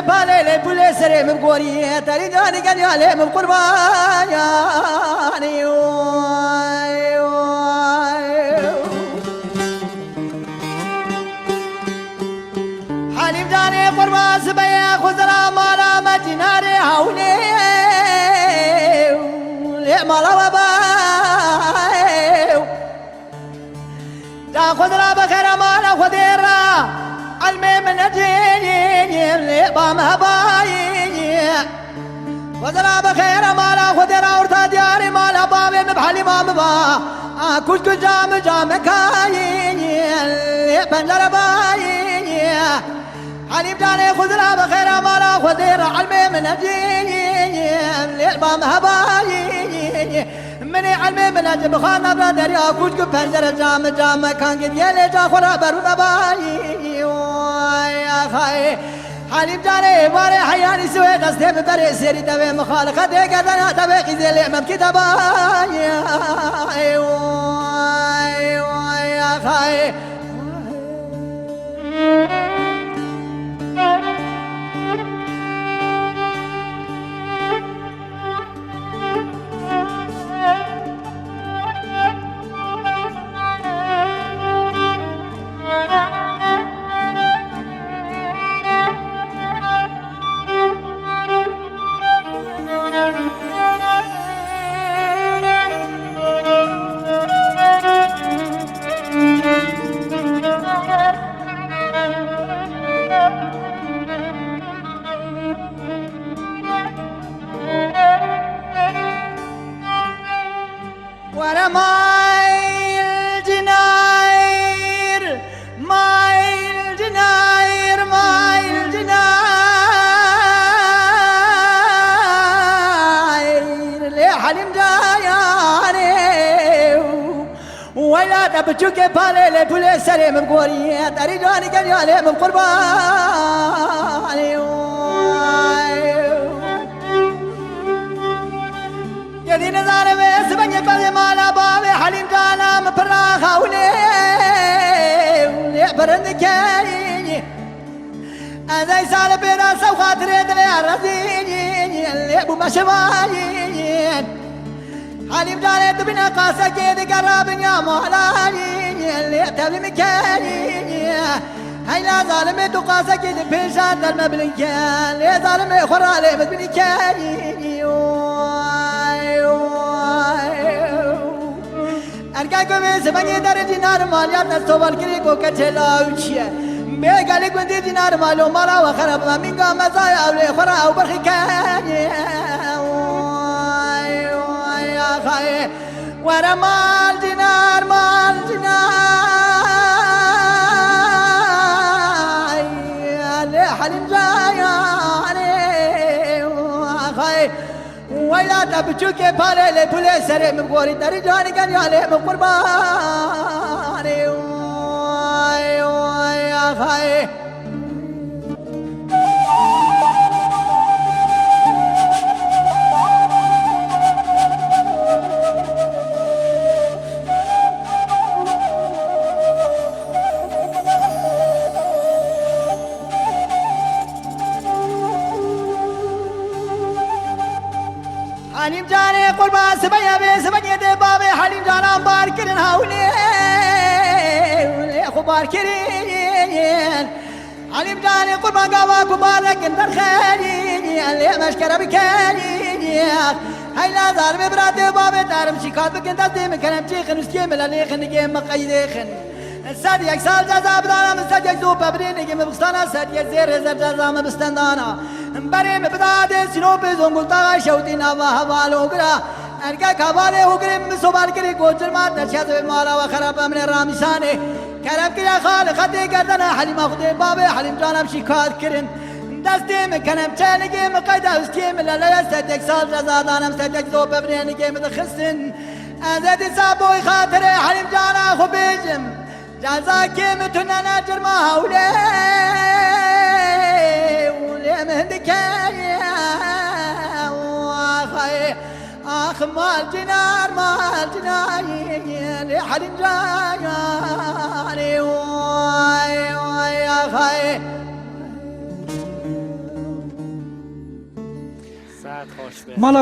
بالي لي بولي سري مبقوري تري جاني قال يا لي مبقربان يعني حليم جاني قربان سبيا خزرا مالا مديناري هوني لي مالا وبايو جا خزرا بخير مالا خديرا علمي من الدين اللي بامها بايني وزرا بخير مالا خدرا ورتا دياري مالا بابي مبحلي ما مبا كل جام كايني اللي بنجر بايني حليم جاني خدرا بخير مالا خدرا علمي من الدين اللي بامها بايني مني علمي من أجل خانة برادر يا كوشك بنجر جام كان قد يلي جا خورا برونا بايني يا خاي حليم جاني باري حياني سوي قصدي ببري سيري تبي مخالقة قدنا تبي قزيلي ممكي تباي يا خاي وانا ماي الجناير ليه حليم جاياني ويلا دبجوك بالي لي بولي سري مبقوري تاري جاني قال يا لي مبقرباني يدي نزار بس بني بس مالا بابي حليم جانا مبراخا ولي برند كايني أنا يسال بينا سو خاطري دلي رزيني اللي ابو مشوايين حليم جانا تبنا قاسا كيدي قرابن يا مولاي اللي تبي مكاني هاي لا ظالمي تقاسا كيدي بيشان المبلنكان لي ظالمي خرالي بس بني كايني أرجعكم من زمان دار دينار ماليات نستوبال كريكو كتلاوشيا بيجالي كنتي دينار مالو مرا وخرب ما مين قام زاي أولي خرا أو برخي كاني يا خاي ورا مال دينار اللي حلم جاياني خاي ويلا تبجوك بالي لي بولي سري مبقوري تاري جاني كان يالي مبقرباني يا خاي حليم جاني قربان سبيا بي سبيا دي بابي حليم جانا باركرين هاولي اخو باركرين حليم جاني قربان قاوا كبارك اندر خالي اللي مشكرة بكالي هاي لا ظالم براتي بابي تارم شيكات بكن تزدي من كلام شيخن وشكيم لليخن نجيم مقايديخن الساديك سال جزا بدانا من ساديك زوبا برين نجيم بستانا ساديك زير هزر جزا مبستندانا بريم بدادي سنوبي زنقلتا شوتينا وهوالو قرا أرجع كبالي وقريم مسوبال كري كوچر ما تشهد بمالا وخراب من رامساني كرب كيا خال خدي قدنا حليم أخدي بابي حليم جانم شيكات كرن دستي من كلام چانگی مقایده اسکی ملل استک سال جزادانم استک زوب ببرینی که متخسن ازدی سابوی خاطر حلیم جانا خوبیجم جزا که متونه نجر ما حوله ولی مهندکه آخای آخ مال جنار حلیم جانی وای آخای مالا